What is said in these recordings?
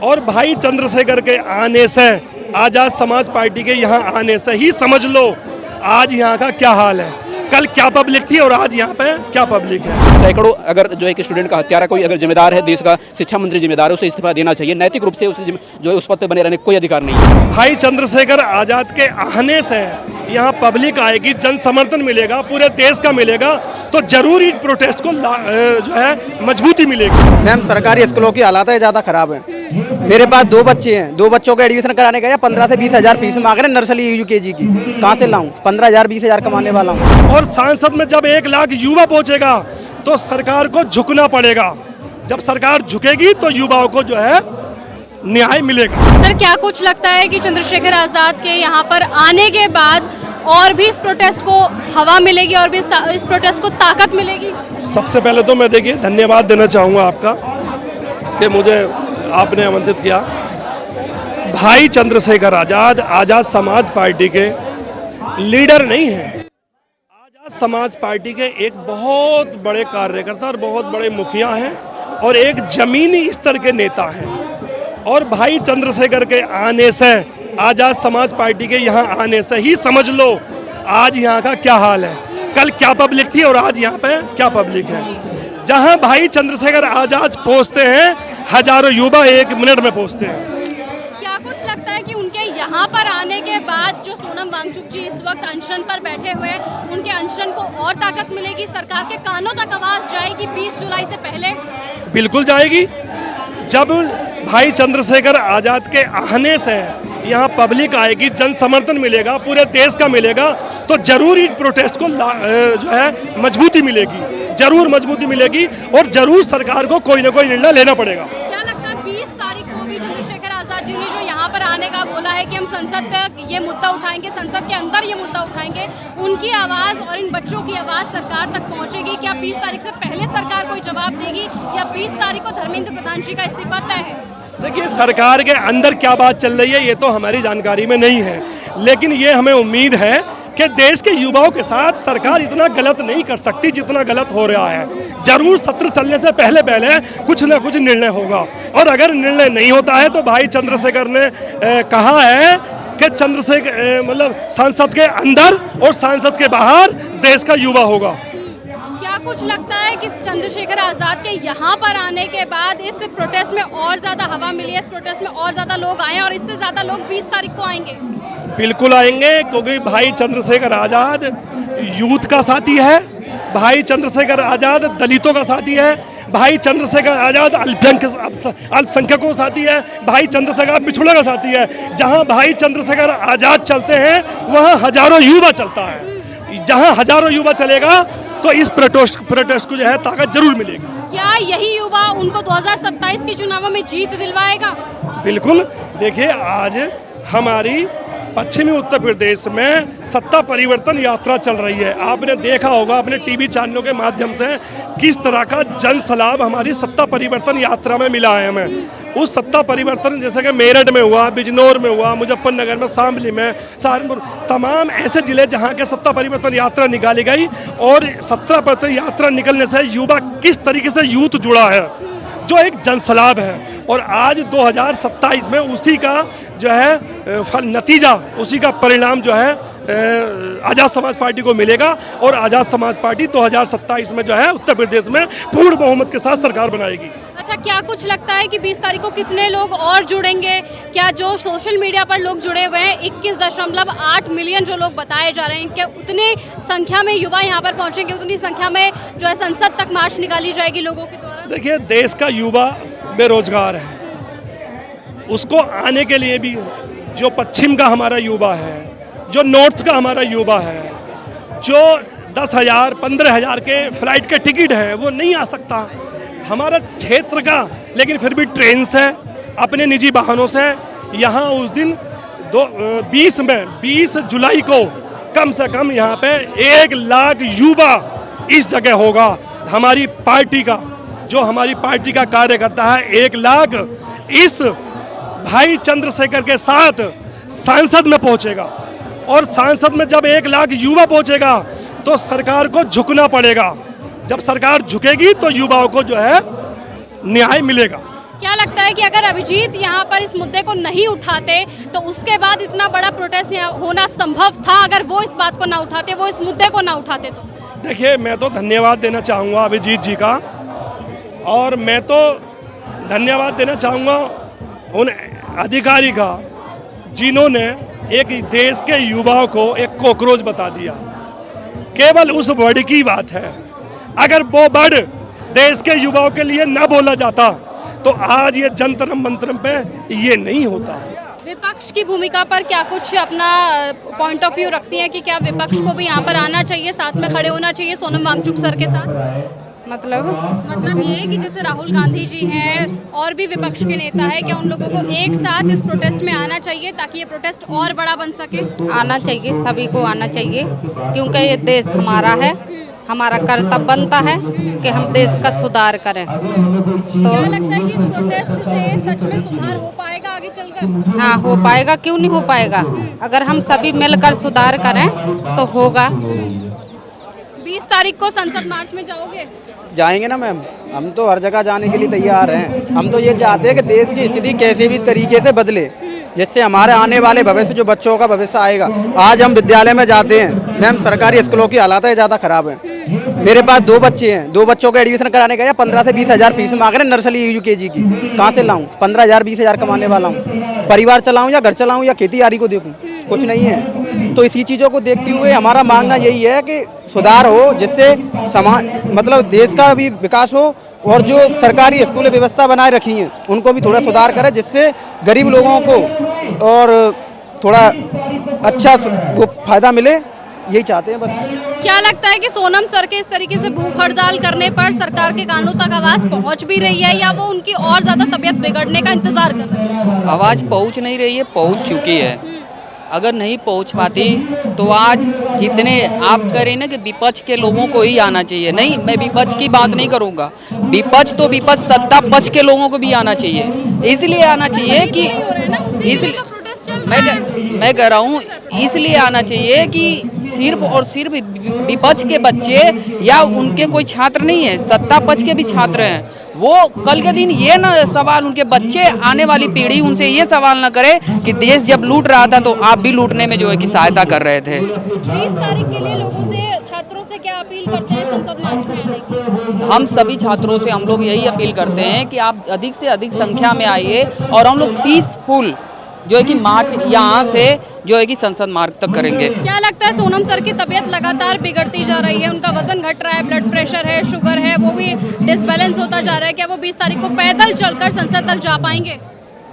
और भाई चंद्रशेखर के आने से, आज़ाद समाज पार्टी के यहाँ आने से ही समझ लो आज यहाँ का क्या हाल है। कल क्या पब्लिक थी और आज यहाँ पे क्या पब्लिक है। सैकड़ों अगर जो एक स्टूडेंट का हत्यारा कोई अगर जिम्मेदार है, देश का शिक्षा मंत्री जिम्मेदार है, उसे इस्तीफा देना चाहिए। नैतिक रूप से उसे जो है उस पद पर बने रहने कोई अधिकार नहीं है। भाई चंद्रशेखर आज़ाद के आने से यहाँ पब्लिक आएगी, जन समर्थन मिलेगा, पूरे देश का मिलेगा, तो जरूर इस प्रोटेस्ट को जो है मजबूती मिलेगी। मैम, सरकारी स्कूलों की हालात ज़्यादा खराब है। मेरे पास 2 बच्चे हैं, 2 बच्चों का एडमिशन कराने गया 15 से 20 हज़ार फीस मांग रहे हैं नर्सरी यूकेजी की। कहाँ से लाऊं? 15,000 20 हज़ार कमाने वाला हूँ। और सांसद में जब 1 लाख युवा पहुंचेगा तो सरकार को झुकना पड़ेगा। जब सरकार झुकेगी तो युवाओं को जो है न्याय मिलेगा। सर, क्या कुछ लगता है कि चंद्रशेखर आज़ाद के यहाँ पर आने के बाद और भी इस प्रोटेस्ट को हवा मिलेगी और भी इस प्रोटेस्ट को ताकत मिलेगी? सबसे पहले तो मैं देखिए धन्यवाद देना चाहूँगा आपका कि मुझे आपने आमंत्रित किया। भाई चंद्रशेखर आज़ाद आज़ाद समाज पार्टी के लीडर नहीं हैं। आज़ाद समाज पार्टी के एक बहुत बड़े कार्यकर्ता और बहुत बड़े मुखिया हैं और एक जमीनी स्तर के नेता हैं। और भाई चंद्रशेखर के आने से, आज़ाद समाज पार्टी के यहाँ आने से ही समझ लो आज यहाँ का क्या हाल है। कल क्या पब्लिक थी और आज यहाँ पे क्या पब्लिक है। जहाँ भाई चंद्रशेखर आज़ाद पहुँचते हैं, हजारों युवा 1 मिनट में पहुँचते हैं। क्या कुछ लगता है कि उनके यहाँ पर आने के बाद जो सोनम वांगचुक जी इस वक्त अनशन पर बैठे हुए हैं, उनके अनशन को और ताकत मिलेगी? सरकार के कानों तक आवाज़ जाएगी 20 जुलाई से पहले? बिल्कुल जाएगी। जब भाई चंद्रशेखर आज़ाद के आने से यहाँ पब्लिक आएगी, जन समर्थन मिलेगा, पूरे देश का मिलेगा, तो जरूर इस प्रोटेस्ट को जो है मजबूती मिलेगी, जरूर मजबूती मिलेगी और जरूर सरकार को कोई ना कोई निर्णय लेना पड़ेगा। क्या लगता है 20 तारीख को भी चंद्रशेखर आज़ाद जी ने जो यहाँ पर आने का बोला है कि हम संसद तक ये मुद्दा उठाएंगे, संसद के अंदर ये मुद्दा उठाएंगे, उनकी आवाज़ और इन बच्चों की आवाज़ सरकार तक पहुँचेगी? क्या 20 तारीख से पहले सरकार कोई जवाब देगी या 20 तारीख को धर्मेंद्र प्रधान जी का इस्तीफा तय है? देखिए, सरकार के अंदर क्या बात चल रही है ये तो हमारी जानकारी में नहीं है, लेकिन ये हमें उम्मीद है कि देश के युवाओं के साथ सरकार इतना गलत नहीं कर सकती जितना गलत हो रहा है। जरूर सत्र चलने से पहले पहले कुछ ना कुछ निर्णय होगा, और अगर निर्णय नहीं होता है तो भाई चंद्रशेखर ने कहा है कि चंद्रशेखर मतलब संसद के अंदर और संसद के बाहर देश का युवा होगा। क्या कुछ लगता है कि चंद्रशेखर आज़ाद के यहाँ पर आने के बाद इस प्रोटेस्ट में और ज़्यादा हवा मिली है, इस प्रोटेस्ट में और ज़्यादा लोग आए और इससे ज़्यादा लोग 20 तारीख को आएंगे? बिल्कुल आएंगे, क्योंकि भाई चंद्रशेखर आज़ाद यूथ का साथी है, भाई चंद्रशेखर आज़ाद दलितों का साथी है, भाई चंद्रशेखर आज़ाद अल्पसंख्यकों का साथी है, भाई चंद्रशेखर पिछड़ों का साथी है। जहां भाई चंद्रशेखर आज़ाद चलते हैं वहां हजारों युवा चलता है। जहां हजारों युवा चलेगा तो इस प्रोटेस्ट को जो है ताकत जरूर मिलेगी। क्या यही युवा उनको 2027 के चुनावों में जीत दिलवाएगा? बिल्कुल। देखिए, आज हमारी पश्चिमी उत्तर प्रदेश में सत्ता परिवर्तन यात्रा चल रही है। आपने देखा होगा अपने टीवी चैनलों के माध्यम से किस तरह का जन सलाब हमारी सत्ता परिवर्तन यात्रा में मिला है हमें। उस सत्ता परिवर्तन जैसे कि मेरठ में हुआ, बिजनौर में हुआ, मुजफ्फरनगर में, शामली में, सहारनपुर, तमाम ऐसे जिले जहां के सत्ता परिवर्तन यात्रा निकाली गई। और सत्ता परिवर्तन यात्रा निकलने से युवा किस तरीके से यूथ जुड़ा है, जो एक जनसलाब है। और आज 2027 में उसी का जो है फल नतीजा, उसी का परिणाम जो है आज़ाद समाज पार्टी को मिलेगा। और आज़ाद समाज पार्टी 2027 में जो है उत्तर प्रदेश में पूर्ण बहुमत के साथ सरकार बनाएगी। अच्छा, क्या कुछ लगता है कि 20 तारीख को कितने लोग और जुड़ेंगे? क्या जो सोशल मीडिया पर लोग जुड़े हुए हैं 21.8 मिलियन जो लोग बताए जा रहे हैं, क्या उतनी संख्या में युवा यहाँ पर पहुँचेंगे, उतनी संख्या में जो है संसद तक मार्च निकाली जाएगी लोगों के द्वारा? देखिए, देश का युवा बेरोजगार है, उसको आने के लिए भी जो पश्चिम का हमारा युवा है, जो नॉर्थ का हमारा युवा है, जो 10,000 15,000 के फ्लाइट के टिकट है वो नहीं आ सकता हमारा क्षेत्र का, लेकिन फिर भी ट्रेन से, अपने निजी वाहनों से यहाँ उस दिन 20 जुलाई को कम से कम यहाँ पे 1 लाख युवा इस जगह होगा। हमारी पार्टी का, जो हमारी पार्टी का कार्यकर्ता है, 1 लाख इस भाई चंद्रशेखर के साथ संसद में पहुंचेगा। और संसद में जब 1 लाख युवा पहुंचेगा तो सरकार को झुकना पड़ेगा। जब सरकार झुकेगी तो युवाओं को जो है न्याय मिलेगा। क्या लगता है कि अगर अभिजीत यहाँ पर इस मुद्दे को नहीं उठाते तो उसके बाद इतना बड़ा प्रोटेस्ट यहाँ होना संभव था? अगर वो इस बात को ना उठाते, वो इस मुद्दे को ना उठाते तो? देखिए, मैं तो धन्यवाद देना चाहूँगा अभिजीत जी का, और मैं तो धन्यवाद देना चाहूँगा उन अधिकारी का जिन्होंने एक देश के युवाओं को एक कॉकरोच बता दिया। केवल उस वर्ड की बात है, अगर वो वर्ड देश के युवाओं के लिए न बोला जाता तो आज ये जंतर मंतर पे ये नहीं होता। विपक्ष की भूमिका पर क्या कुछ अपना पॉइंट ऑफ व्यू रखती हैं कि क्या विपक्ष को भी यहाँ पर आना चाहिए, साथ में खड़े होना चाहिए सोनम वांगचुक सर के साथ? मतलब ये है कि जैसे राहुल गांधी जी हैं और भी विपक्ष के नेता है, क्या उन लोगों को एक साथ इस प्रोटेस्ट में आना चाहिए ताकि ये प्रोटेस्ट और बड़ा बन सके? आना चाहिए, सभी को आना चाहिए, क्योंकि ये देश हमारा है, हमारा कर्तव्य बनता है कि हम देश का सुधार करें। तो क्या लगता है कि इस प्रोटेस्ट से सच में सुधार हो पाएगा आगे चलकर? हाँ, हो पाएगा, क्यों नहीं हो पाएगा। अगर हम सभी मिलकर सुधार करें तो होगा। 20 तारीख को संसद मार्च में जाओगे? जाएंगे ना मैम, हम तो हर जगह जाने के लिए तैयार हैं। हम तो ये चाहते हैं कि देश की स्थिति कैसे भी तरीके से बदले, जिससे हमारे आने वाले भविष्य, जो बच्चों का भविष्य आएगा। आज हम विद्यालय में जाते हैं मैम, सरकारी स्कूलों की हालत है ज़्यादा ख़राब है। मेरे पास 2 बच्चे हैं, 2 बच्चों का एडमिशन कराने गया, 15 से 20 हज़ार फीस मांग रहे हैं नर्सरी UKG की। कहाँ से लाऊं? 15,000 20 हज़ार कमाने वाला हूँ, परिवार चलाऊं या घर चलाऊं या खेती बाड़ी को देखूं? कुछ नहीं है। तो इसी चीज़ों को देखते हुए हमारा मांगना यही है कि सुधार हो, जिससे समाज, मतलब देश का भी विकास हो, और जो सरकारी स्कूल व्यवस्था बनाए रखी हैं उनको भी थोड़ा सुधार करें, जिससे गरीब लोगों को और थोड़ा अच्छा वो फायदा मिले। यही चाहते हैं बस। क्या लगता है कि सोनम सर के इस तरीके से भूख हड़ताल करने पर सरकार के कानों तक आवाज़ पहुंच भी रही है, या वो उनकी और ज़्यादा तबीयत बिगड़ने का इंतजार कर रहे हैं? आवाज़ पहुंच नहीं रही है, पहुंच चुकी है। अगर नहीं पहुंच पाती तो आज जितने आप कह रहे हैं ना कि विपक्ष के लोगों को ही आना चाहिए, नहीं, मैं विपक्ष की बात नहीं करूंगा। विपक्ष तो विपक्ष, सत्ता पक्ष के लोगों को भी आना चाहिए। इसलिए आना चाहिए कि मैं कह रहा हूँ इसलिए आना चाहिए कि सिर्फ और सिर्फ विपक्ष के बच्चे या उनके कोई छात्र नहीं है, सत्ता पक्ष के भी छात्र हैं। वो कल के दिन ये ना सवाल, उनके बच्चे, आने वाली पीढ़ी उनसे ये सवाल ना करे कि देश जब लूट रहा था तो आप भी लूटने में जो है कि सहायता कर रहे थे। 20 तारीख के लिए लोगों से, छात्रों से क्या अपील करते हैं संसद मार्च में आने की? हम सभी छात्रों से हम लोग यही अपील करते हैं कि आप अधिक से अधिक संख्या में आइए और हम लोग पीसफुल जो है कि मार्च यहाँ से जो है कि संसद मार्ग तक करेंगे। क्या लगता है सोनम सर की तबीयत लगातार बिगड़ती जा रही है, उनका वजन घट रहा है, ब्लड प्रेशर है, शुगर है, वो भी डिसबैलेंस होता जा रहा है, क्या वो 20 तारीख को पैदल चलकर संसद तक जा पाएंगे?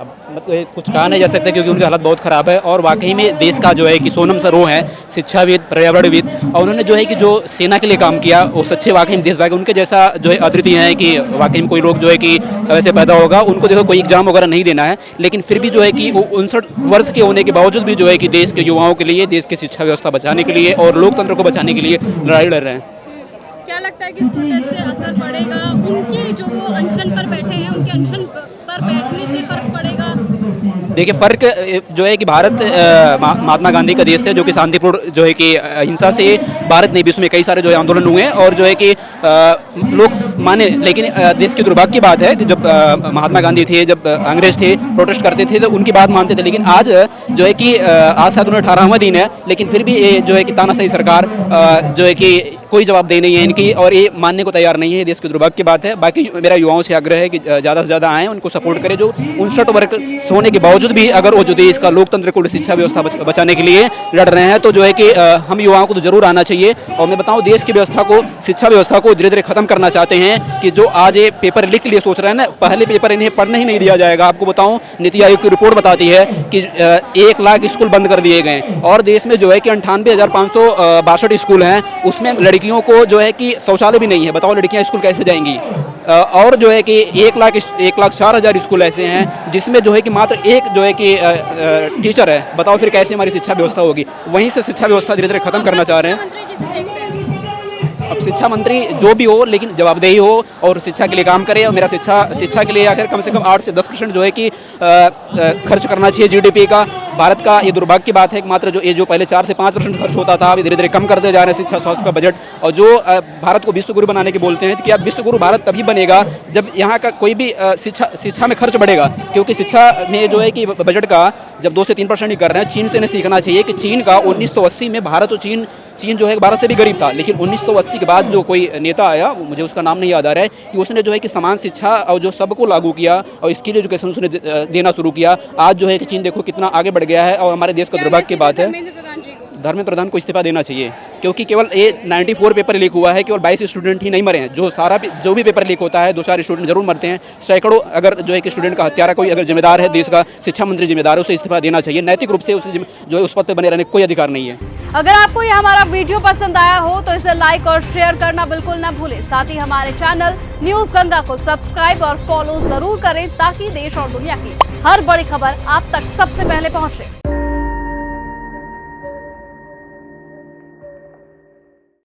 अब मतलब कुछ कहा नहीं जा सकता क्योंकि उनकी हालत बहुत ख़राब है, और वाकई में देश का जो है कि सोनम सर वो हैं शिक्षाविद, पर्यावरणविद, और उन्होंने जो है कि जो सेना के लिए काम किया वो सच्चे वाकई में देशभक्त। उनके जैसा जो है अद्वितीय है कि वाकई में कोई लोग जो है कि वैसे पैदा होगा, उनको देखो कोई एग्जाम वगैरह नहीं देना है, लेकिन फिर भी जो है कि वो 59 वर्ष के होने के बावजूद भी जो है कि देश के युवाओं के लिए, देश की शिक्षा व्यवस्था बचाने के लिए और लोकतंत्र को बचाने के लिए लड़ाई लड़ रहे हैं। क्या लगता है कि इस प्रोटेस्ट से असर पड़ेगा? उनकी जो वो अनशन पर बैठे हैं, उनके अनशन पर बैठने से फर्क पड़ेगा? देखिए, फ़र्क जो है कि भारत महात्मा गांधी का देश है, जो कि शांतिपूर्ण जो है कि हिंसा से भारत ने विश्व में कई सारे जो है आंदोलन हुए हैं, और जो है कि लोग माने, लेकिन देश की दुर्भाग्य की बात है कि जब महात्मा गांधी थे, जब अंग्रेज थे, प्रोटेस्ट करते थे तो उनकी बात मानते थे, लेकिन आज जो है कि आज शायद 18वां दिन है, लेकिन फिर भी ये जो है कि तानाशाही सरकार जो है कि कोई जवाब दे नहीं है इनकी, और ये मानने को तैयार नहीं है। देश की दुर्भाग्य की बात है। बाकी मेरा युवाओं से आग्रह है कि ज़्यादा से ज़्यादा आएँ, उनको सपोर्ट करें, जो 59 वर्ष होने के बावजूद भी अगर वो जो देश का लोकतंत्र को, शिक्षा व्यवस्था बचाने के लिए लड़ रहे हैं, तो जो है कि हम युवाओं को तो जरूर आना चाहिए। और मैं बताऊँ, देश की व्यवस्था को, शिक्षा व्यवस्था को धीरे धीरे खत्म करना चाहते हैं कि जो आज ये पेपर लीक के लिए सोच रहे हैं ना, पहले पेपर इन्हें पढ़ने ही नहीं दिया जाएगा। आपको बताऊँ, नीति आयोग की रिपोर्ट बताती है कि 1 लाख स्कूल बंद कर दिए गए, और देश में जो है कि 98,562 स्कूल हैं, उसमें लड़कियों को जो है कि शौचालय भी नहीं है। बताओ लड़कियां स्कूल कैसे जाएंगी? और जो है कि 1,04,000 स्कूल ऐसे हैं जिसमें जो है कि मात्र एक जो है कि टीचर है। बताओ फिर कैसे हमारी शिक्षा व्यवस्था होगी? वहीं से शिक्षा व्यवस्था धीरे धीरे खत्म करना चाह रहे हैं। अब शिक्षा मंत्री जो भी हो, लेकिन जवाबदेही हो और शिक्षा के लिए काम करे। और मेरा शिक्षा के लिए आखिर कम से कम 8 से 10% जो है कि खर्च करना चाहिए GDP का। भारत का ये दुर्भाग्य की बात है कि मात्र जो पहले 4 से 5% खर्च होता था, अभी धीरे धीरे कम करते जा रहे हैं शिक्षा स्वास्थ्य का बजट। और जो भारत को विश्व गुरु बनाने के बोलते हैं, तो क्या विश्व गुरु भारत तभी बनेगा जब यहाँ का कोई भी शिक्षा में खर्च बढ़ेगा। क्योंकि शिक्षा में जो है कि बजट का जब 2 से 3% ही कर रहे हैं। चीन से इन्हें सीखना चाहिए कि चीन का 1980 में भारत और चीन जो है भारत से भी गरीब था, लेकिन 1980 के बाद जो कोई नेता आया, मुझे उसका नाम नहीं याद आ रहा है, कि उसने जो है कि समान शिक्षा और जो सबको लागू किया और स्किल एजुकेशन उसने देना शुरू किया। आज जो है कि चीन देखो कितना आगे बढ़ गया है। और हमारे देश का दुर्भाग्य की बात है, धर्मेंद्र प्रधान को इस्तीफा देना चाहिए। क्योंकि केवल ये 94 पेपर लीक हुआ है, केवल 22 स्टूडेंट ही नहीं मरे हैं। जो भी पेपर लीक होता है 2-4 स्टूडेंट जरूर मरते हैं। सैकड़ों अगर जो है कि स्टूडेंट का हत्यारा कोई अगर जिम्मेदार है, देश का शिक्षा मंत्री जिम्मेदार है, उसे इस्तीफा देना चाहिए। नैतिक रूप से उसे जो है उस पद पर बने रहने का कोई अधिकार नहीं है। अगर आपको ये हमारा वीडियो पसंद आया हो तो इसे लाइक और शेयर करना बिल्कुल ना भूलें। साथ ही हमारे चैनल न्यूज़ गंगा को सब्सक्राइब और फॉलो जरूर करें, ताकि देश और दुनिया की हर बड़ी खबर आप तक सबसे पहले पहुंचे।